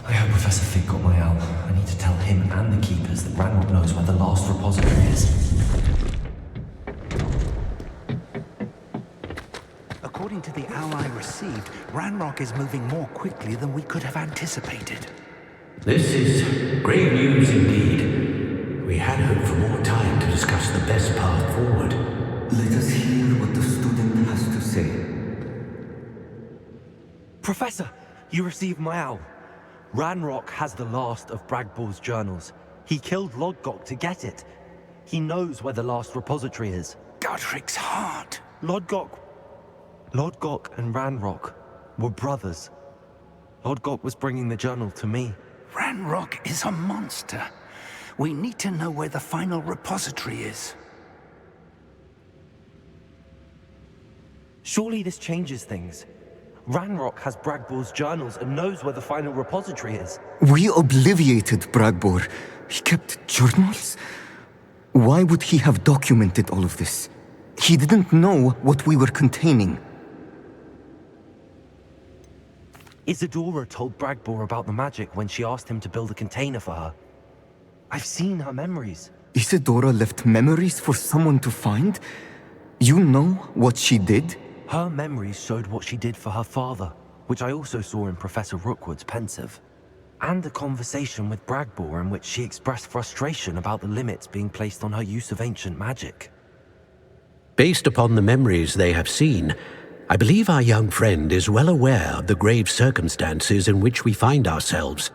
I hope Professor Fig got my owl. I need to tell him and the keepers that Ranrock knows where the last repository is. According to the owl I received, Ranrock is moving more quickly than we could have anticipated. This is grave news indeed. We had hoped for more time to discuss the best path forward. Let us hear what the student has to say. Professor, you received my owl. Ranrock has the last of Bragbor's journals. He killed Lodgok to get it. He knows where the last repository is. Godric's heart. Lodgok and Ranrock were brothers. Lodgok was bringing the journal to me. Ranrock is a monster. We need to know where the final repository is. Surely this changes things. Ranrock has Bragbor's journals and knows where the final repository is. We obliviated Bragbor. He kept journals? Why would he have documented all of this? He didn't know what we were containing. Isadora told Bragbor about the magic when she asked him to build a container for her. I've seen her memories. Isadora left memories for someone to find? You know what she did? Her memories showed what she did for her father, which I also saw in Professor Rookwood's pensive. And a conversation with Bragbor in which she expressed frustration about the limits being placed on her use of ancient magic. Based upon the memories they have seen, I believe our young friend is well aware of the grave circumstances in which we find ourselves.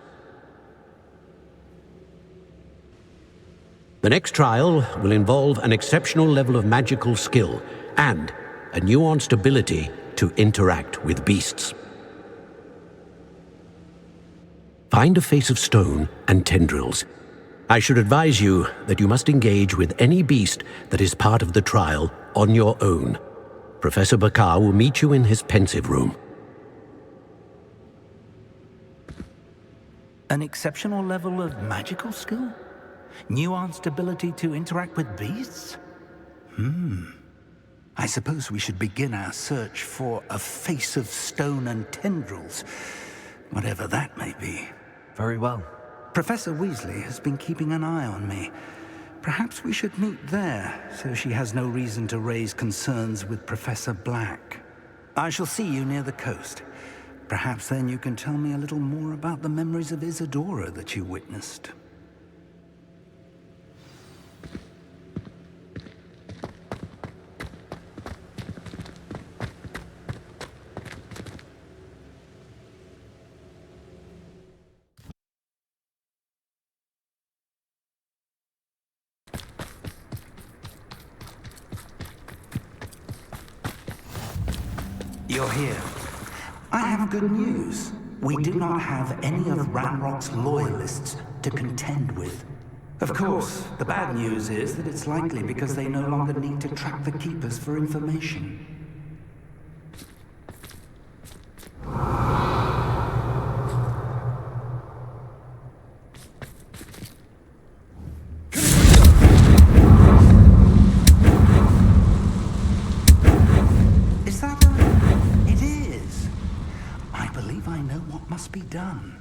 The next trial will involve an exceptional level of magical skill and a nuanced ability to interact with beasts. Find a face of stone and tendrils. I should advise you that you must engage with any beast that is part of the trial on your own. Professor Bakar will meet you in his pensive room. An exceptional level of magical skill? Nuanced ability to interact with beasts? I suppose we should begin our search for a face of stone and tendrils, whatever that may be. Very well. Professor Weasley has been keeping an eye on me. Perhaps we should meet there, so she has no reason to raise concerns with Professor Black. I shall see you near the coast. Perhaps then you can tell me a little more about the memories of Isadora that you witnessed. You're here. I have good news. We do not have any of Ranrock's loyalists to contend with. Of course, the bad news is that it's likely because they no longer need to track the Keepers for information. Be done.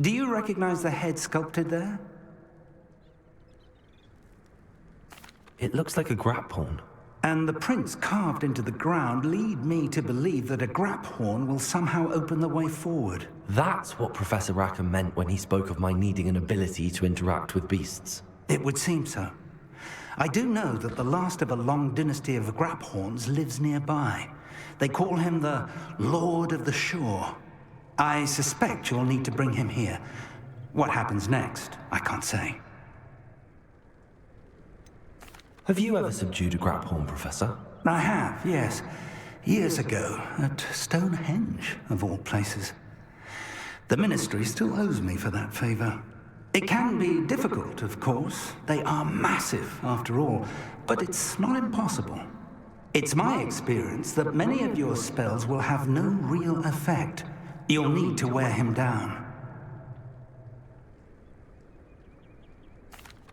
Do you recognize the head sculpted there? It looks like a graphorn. And the prints carved into the ground lead me to believe that a graphorn will somehow open the way forward. That's what Professor Rackham meant when he spoke of my needing an ability to interact with beasts. It would seem so. I do know that the last of a long dynasty of Graphorns lives nearby. They call him the Lord of the Shore. I suspect you'll need to bring him here. What happens next, I can't say. Have you ever subdued a Graphorn, Professor? I have, yes. Years ago, at Stonehenge, of all places. The Ministry still owes me for that favor. It can be difficult, of course. They are massive, after all, but it's not impossible. It's my experience that many of your spells will have no real effect. You'll need to wear him down.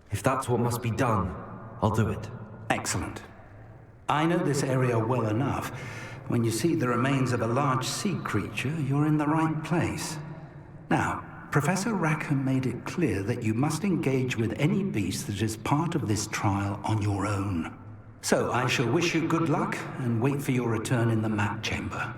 If that's what must be done, I'll do it. Excellent. I know this area well enough. when you see the remains of a large sea creature, you're in the right place. Now, Professor Rackham made it clear that you must engage with any beast that is part of this trial on your own. So I shall wish you good luck and wait for your return in the map chamber.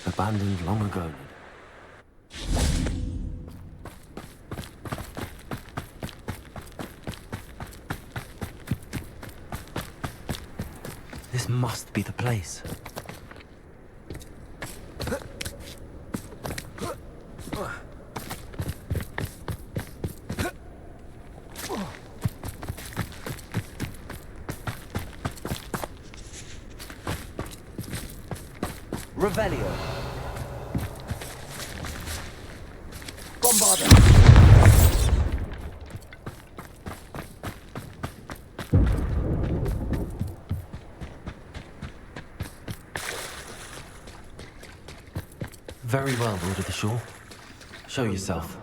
Abandoned long ago. This must be the place. Revelio. Bombarda. Very well, Lord of the Shore. Show yourself.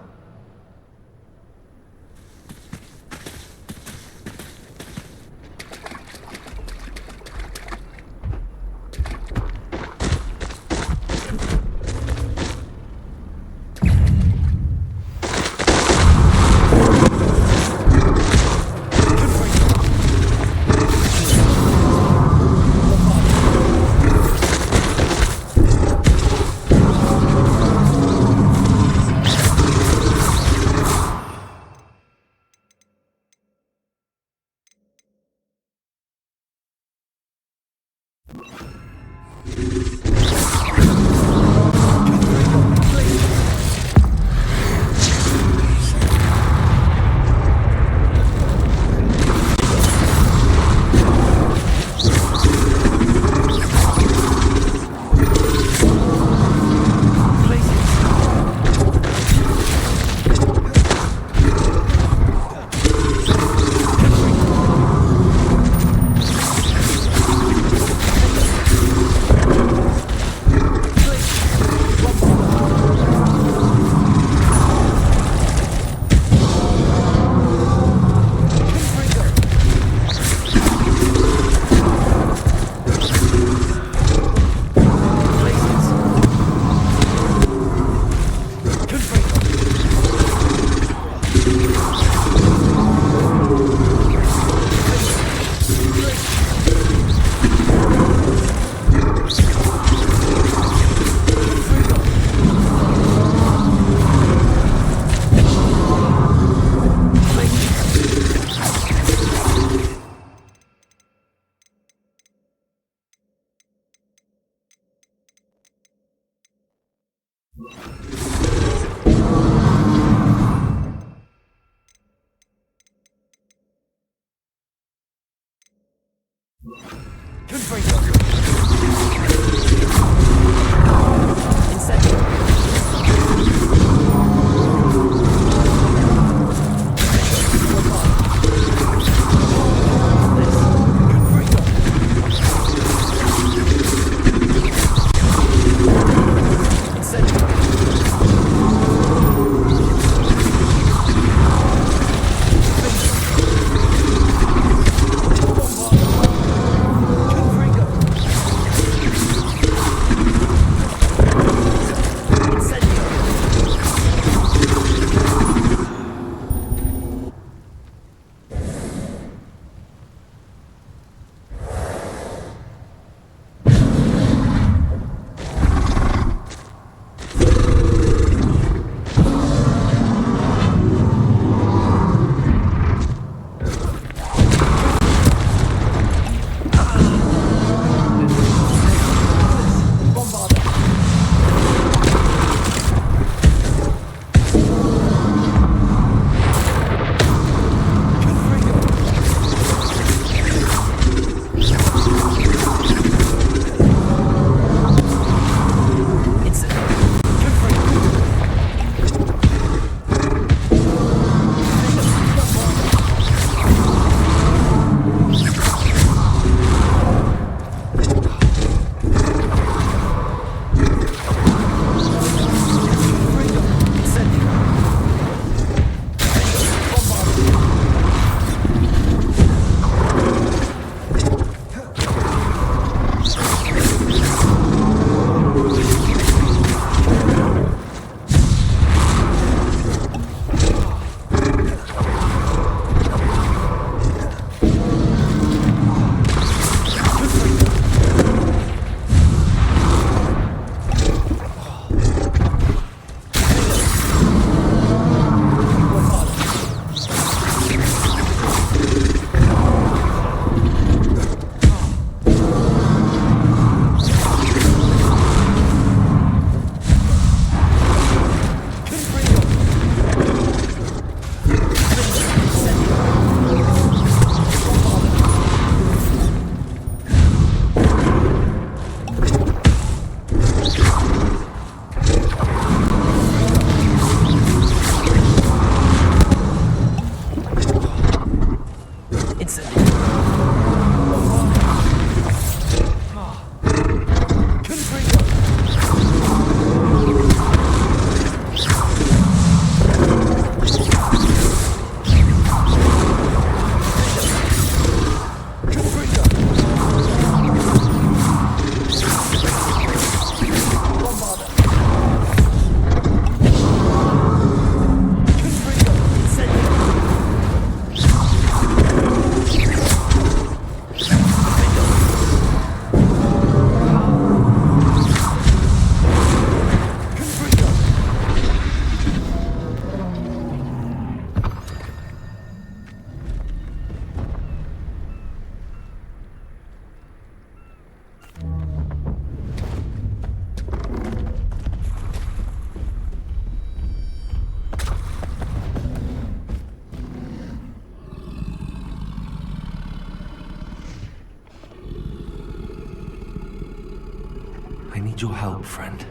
I need your help, friend.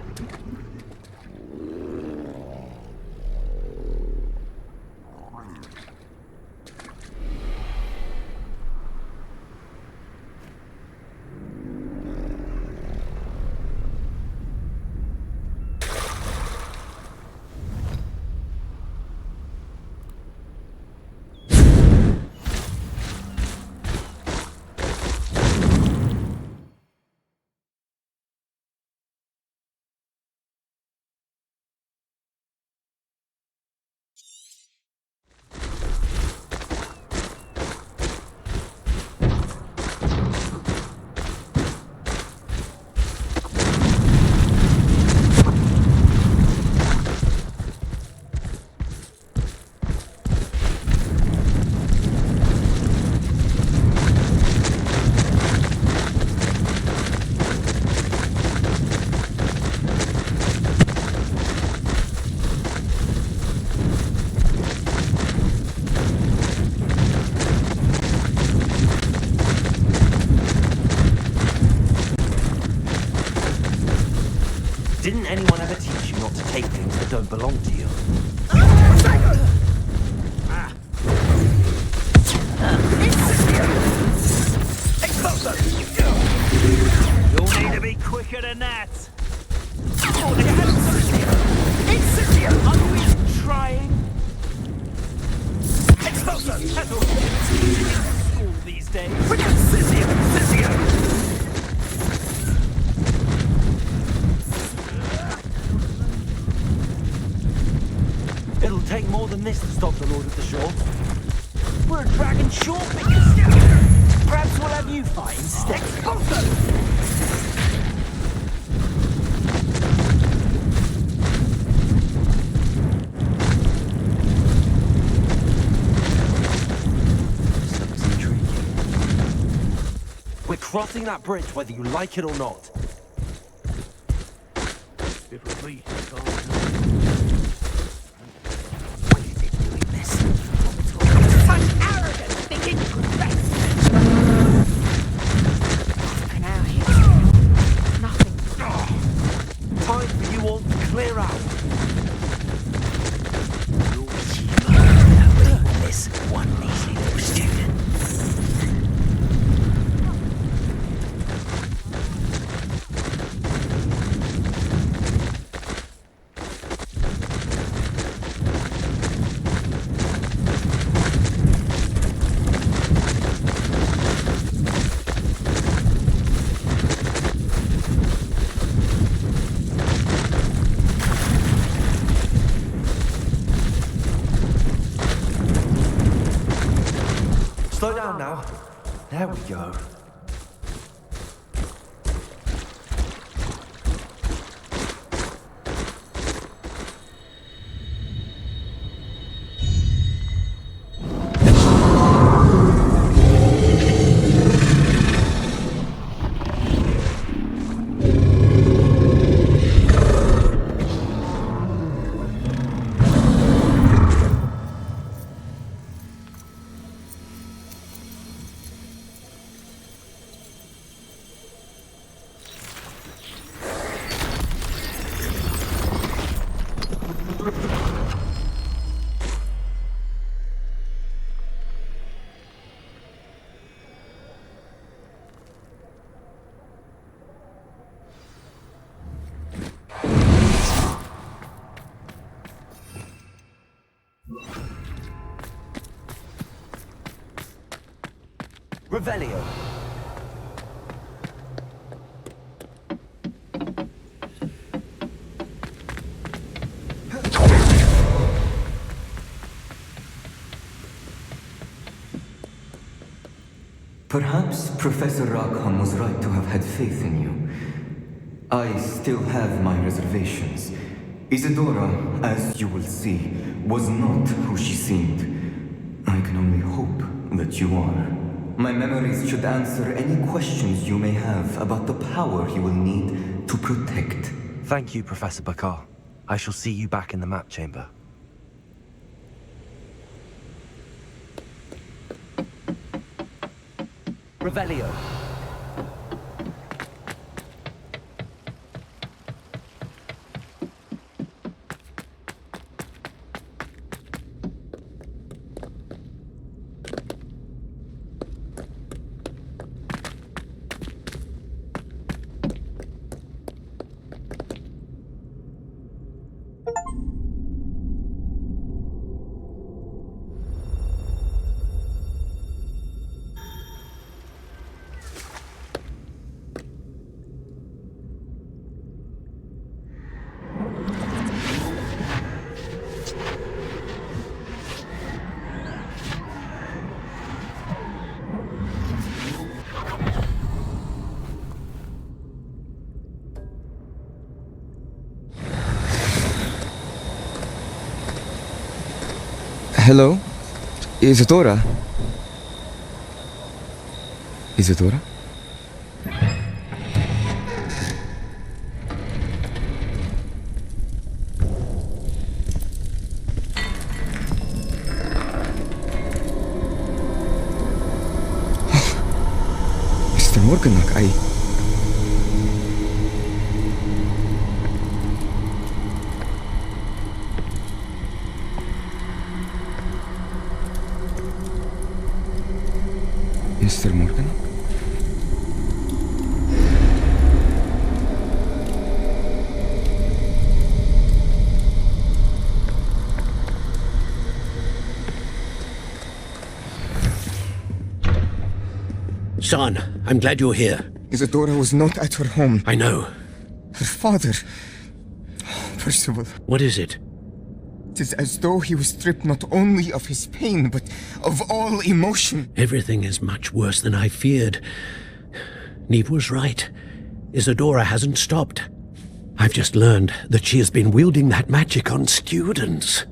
Didn't anyone ever teach you not to take things that don't belong to you? You'll need to be quicker than that. Are we trying? Expulso! That's all in school these days. Sissio! It'll take more than this to stop the Lord of the Shore. We're a dragon shore Perhaps we'll have you fight instead. This looks intriguing. We're crossing that bridge whether you like it or not. If it please, Time for you all to clear out. this one easy little student. Slow down now. There we go. Revelio. Perhaps Professor Rackham was right to have had faith in you. I still have my reservations. Isadora, as you will see, was not who she seemed. I can only hope that you are. My memories should answer any questions you may have about the power he will need to protect. Thank you, Professor Bakar. I shall see you back in the map chamber. Revelio. Hello? Isadora? Isadora? Mr. Morganach, Mr. Morgan? Son, I'm glad you're here. Isadora was not at her home. I know. Her father... Percival, What is it? it is as though he was stripped not only of his pain, but of all emotion. Everything is much worse than I feared. Neve was right. Isadora hasn't stopped. I've just learned that she has been wielding that magic on students.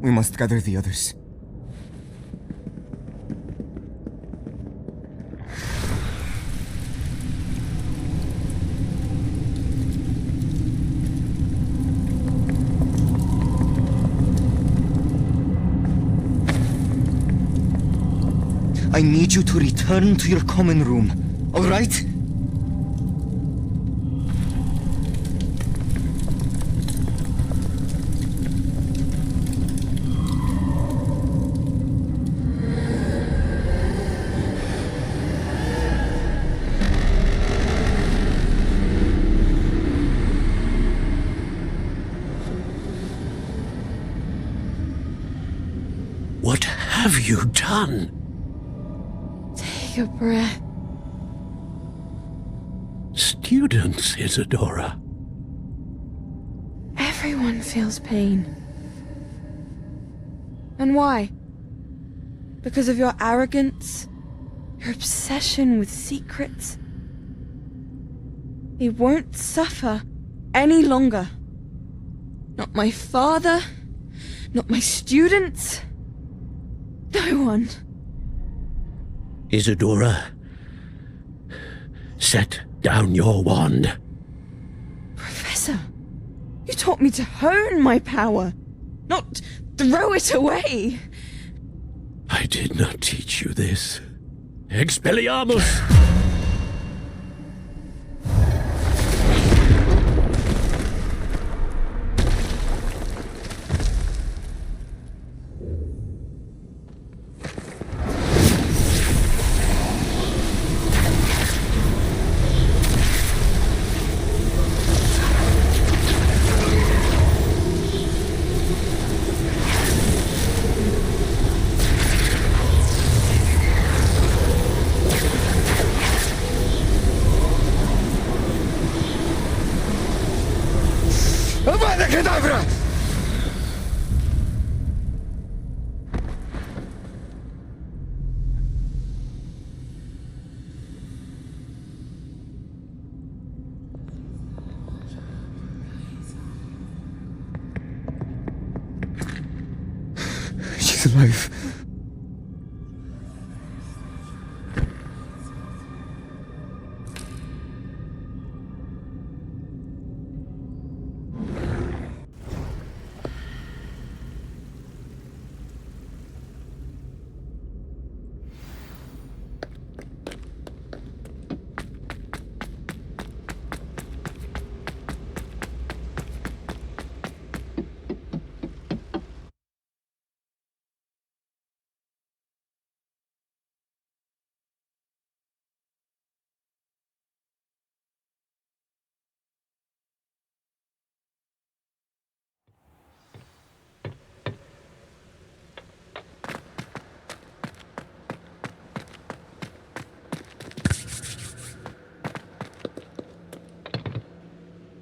We must gather the others. I need you to return to your common room, all right? What have you done? Take a breath. Students, Isadora. Everyone feels pain. And why? Because of your arrogance? Your obsession with secrets? He won't suffer any longer. Not my father, not my students, no one. Isadora, set down your wand. Professor, you taught me to hone my power, not throw it away. I did not teach you this. Expelliarmus! Avada Kedavra! She's alive.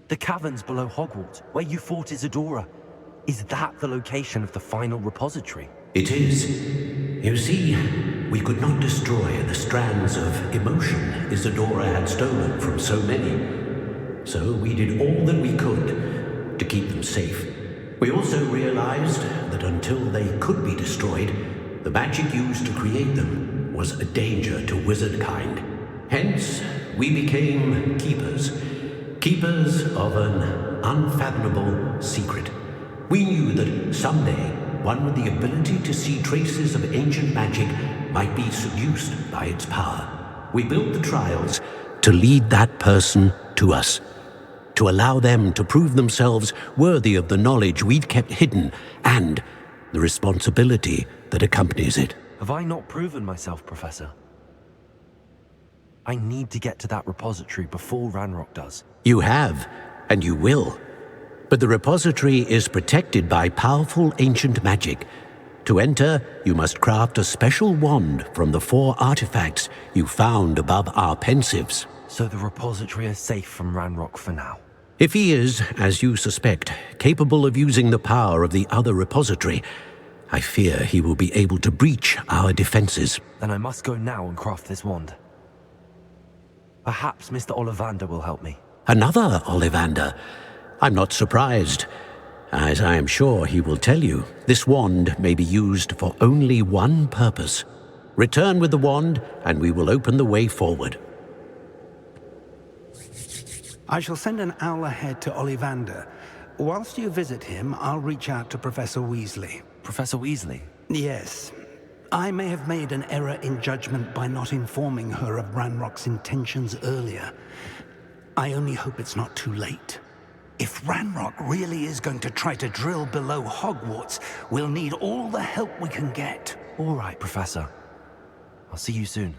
The caverns below Hogwarts, where you fought Isadora. Is that the location of the final repository? It is. You see, we could not destroy the strands of emotion Isadora had stolen from so many. So we did all that we could to keep them safe. We also realized that until they could be destroyed, the magic used to create them was a danger to wizard kind. Hence, we became keepers. Keepers of an unfathomable secret. We knew that someday, one with the ability to see traces of ancient magic might be seduced by its power. We built the trials to lead that person to us, to allow them to prove themselves worthy of the knowledge we'd kept hidden and the responsibility that accompanies it. Have I not proven myself, Professor? I need to get to that repository before Ranrock does. You have, and you will. But the repository is protected by powerful ancient magic. To enter, you must craft a special wand from the 4 artifacts you found above our pensives. So the repository is safe from Ranrock for now. If he is, as you suspect, capable of using the power of the other repository, I fear he will be able to breach our defenses. Then I must go now and craft this wand. Perhaps Mr. Ollivander will help me. Another Ollivander? I'm not surprised. As I am sure he will tell you, this wand may be used for only one purpose. Return with the wand, and we will open the way forward. I shall send an owl ahead to Ollivander. Whilst you visit him, I'll reach out to Professor Weasley. Professor Weasley? Yes. I may have made an error in judgment by not informing her of Ranrock's intentions earlier. I only hope it's not too late. If Ranrock really is going to try to drill below Hogwarts, we'll need all the help we can get. All right, Professor. I'll see you soon.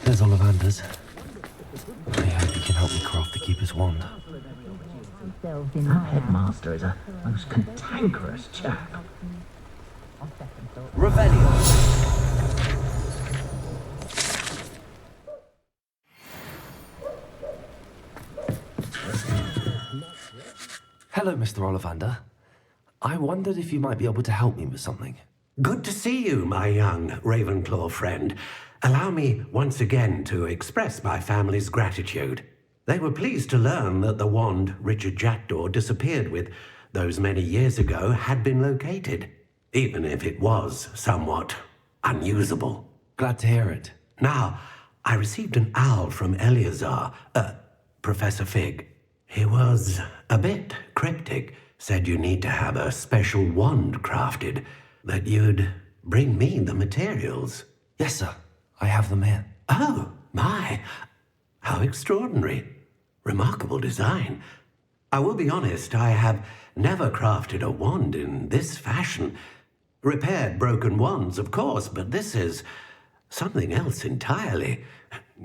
There's Ollivander's. I hope he can help me craft the Keeper's wand. Our headmaster is a most cantankerous chap. Revelio! Hello, Mr. Ollivander. I wondered if you might be able to help me with something. Good to see you, my young Ravenclaw friend. Allow me once again to express my family's gratitude. They were pleased to learn that the wand Richard Jackdaw disappeared with those many years ago had been located, even if it was somewhat unusable. Glad to hear it. Now, I received an owl from Eleazar, Professor Fig. He was a bit cryptic, said you need to have a special wand crafted, that you'd bring me the materials. Yes, sir. I have them here. Oh, my. How extraordinary. Remarkable design. I will be honest, I have never crafted a wand in this fashion. Repaired broken wands, of course, but this is something else entirely.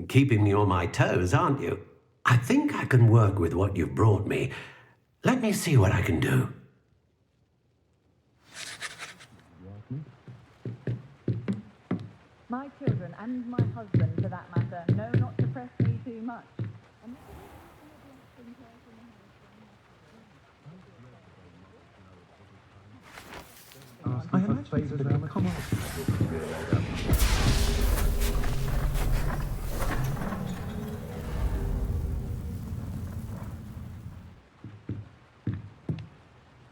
Keeping me on my toes, aren't you? I think I can work with what you've brought me. Let me see what I can do. My children, and my husband for that matter, know not to press me too much. I imagine that they come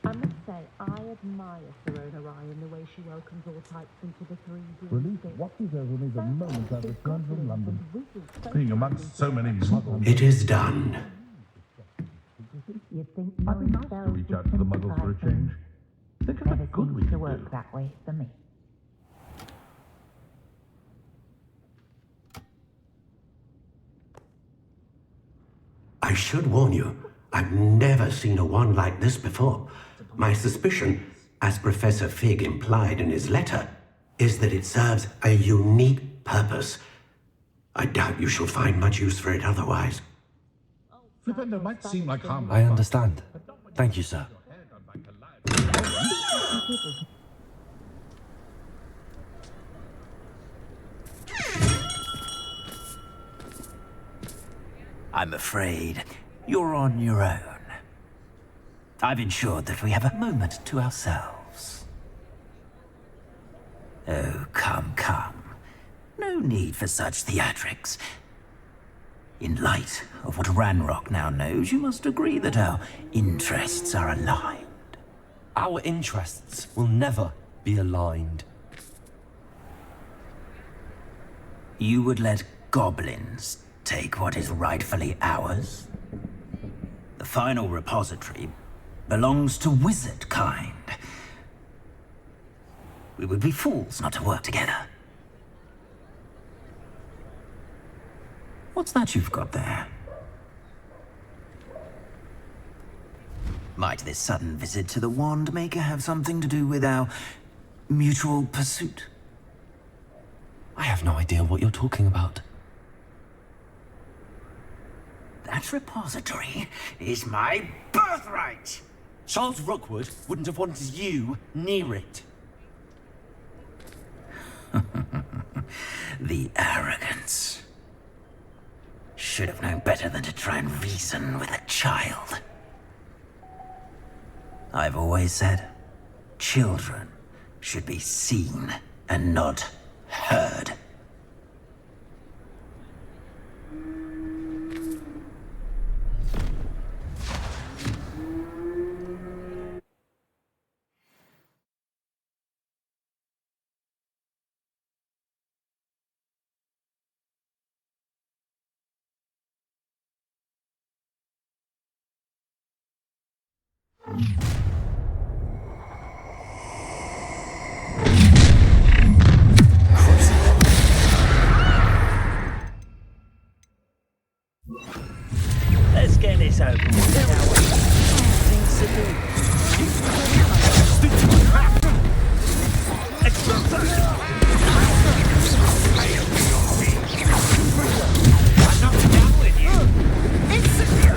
I must say, I admire Sirona Rye in the way she welcomes all types into the 3D. Relief washes over me the moment I returned from London. Being amongst so many muggles. It is done. You'd think I'd be nice to reach out to the muggles for a change. Think of the good we to could work do. that way for me. I should warn you, I've never seen a wand like this before. My suspicion, as Professor Fig implied in his letter, is that it serves a unique purpose. I doubt you shall find much use for it otherwise. Flipendo might seem like harmless. I understand. Thank you, sir. I'm afraid you're on your own. I've ensured that we have a moment to ourselves. Oh, come, come. No need for such theatrics. In light of what Ranrock now knows, you must agree that our interests are aligned. Our interests will never be aligned. You would let goblins take what is rightfully ours? The final repository belongs to wizard kind. We would be fools not to work together. What's that you've got there? Might this sudden visit to the Wand Maker have something to do with our mutual pursuit? I have no idea what you're talking about. That repository is my birthright! Charles Rookwood wouldn't have wanted you near it. The arrogance. Should have known better than to try and reason with a child. I've always said, children should be seen and not heard. Let's get this over with, shall we? Things to do. I'm not down with you. Incendio!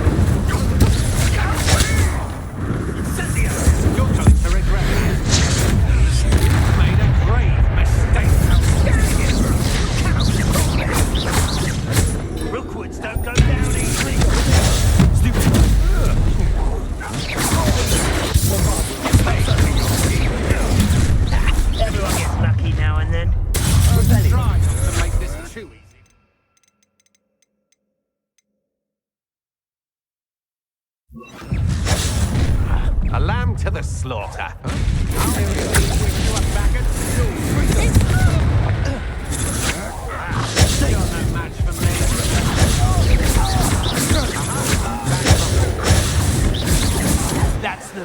You're going to regret this. You made a grave mistake. Rookwoods don't go down easily. Everyone gets lucky now and then. Try not to make this too easy. A lamb to the slaughter. You're no match for me. That's the...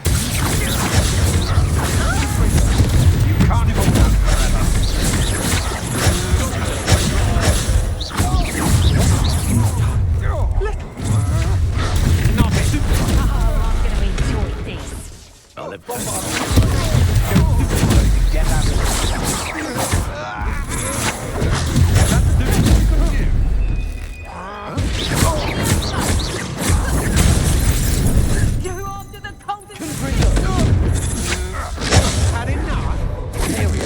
You can't hold on forever. Not it. I'm gonna enjoy this. I'll have get out of You're after the coldest. had enough. Here we go.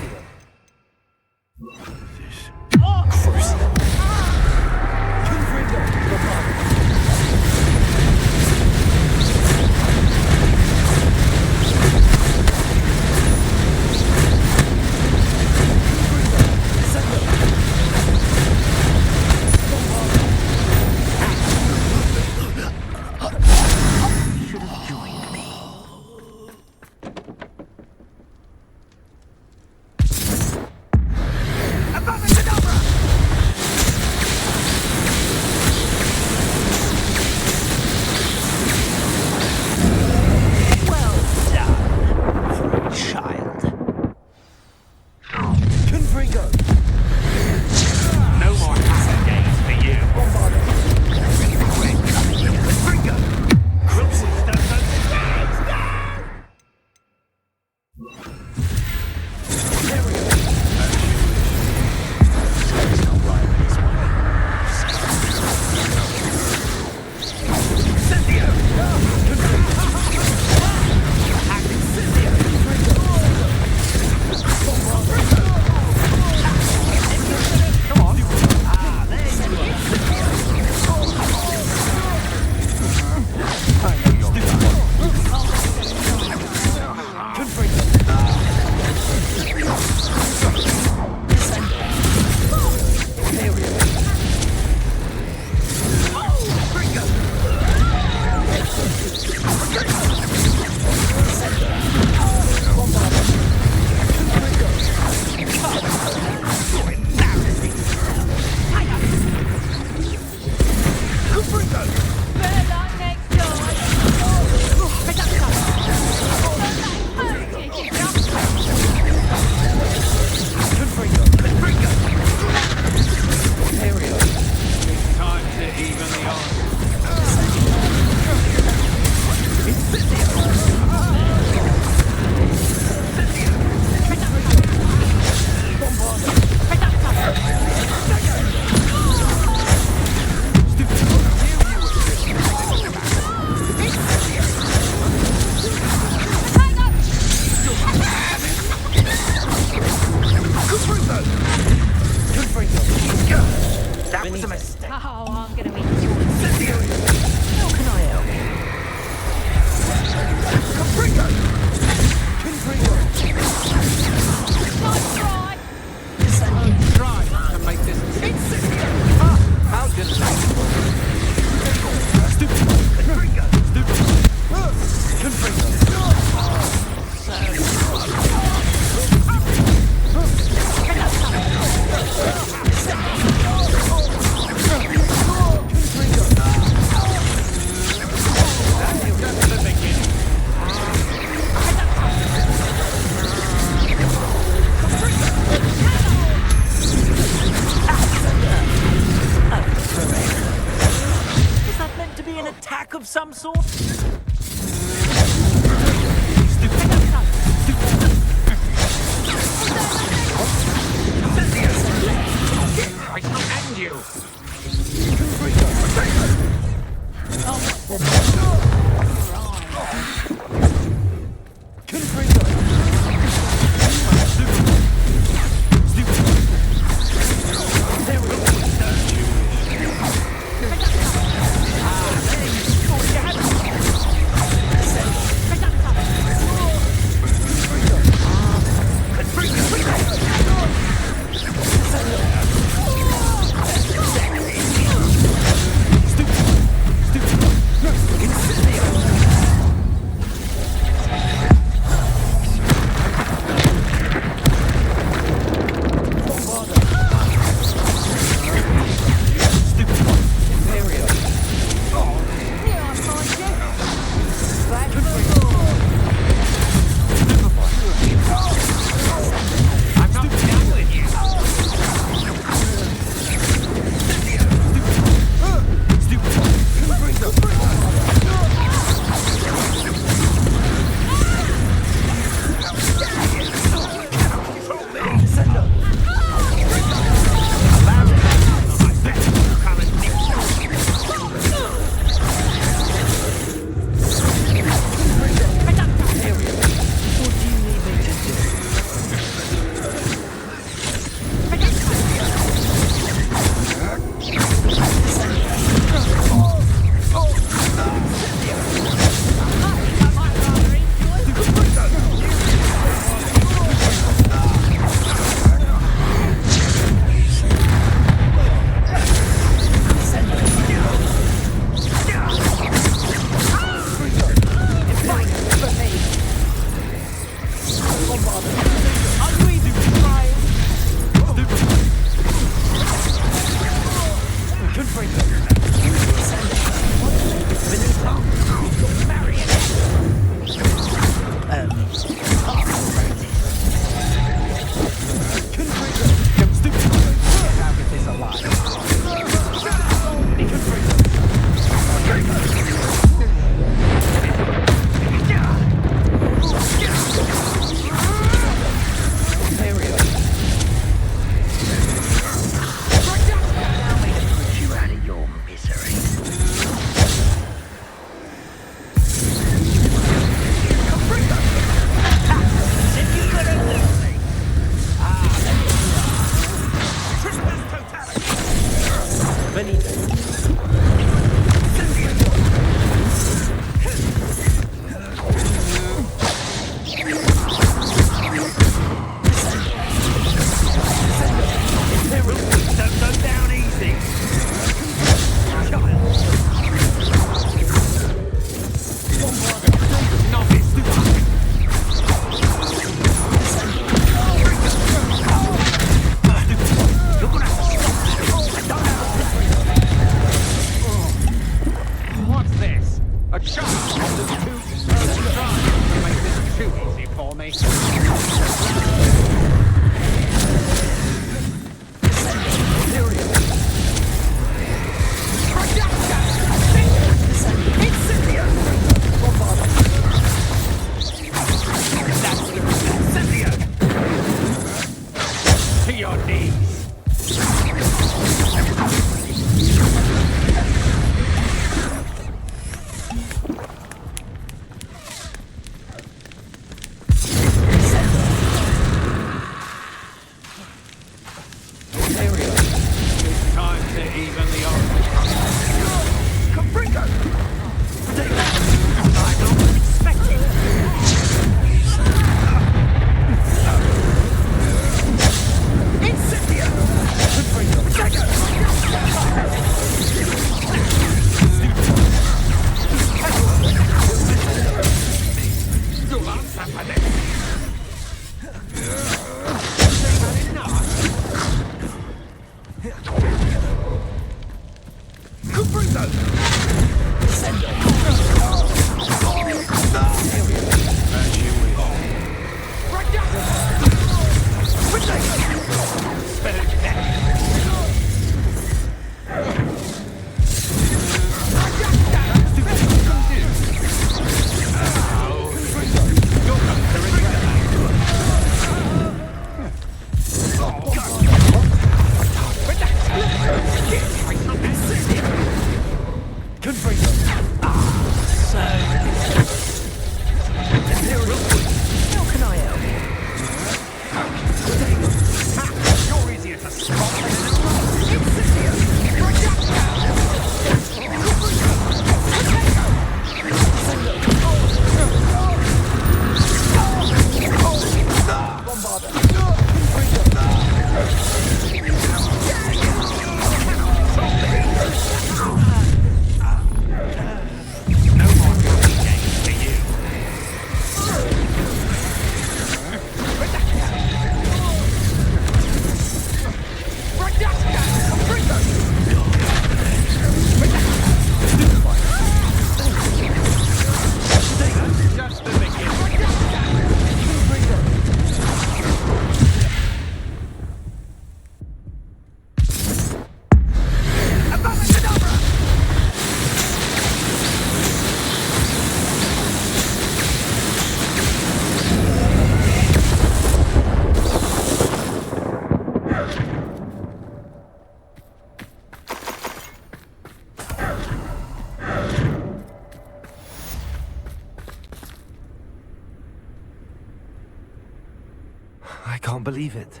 I can't believe it.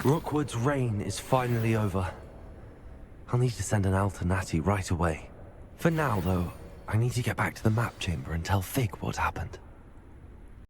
Rookwood's reign is finally over. I'll need to send an Alternati right away. For now, though, I need to get back to the map chamber and tell Fig what happened.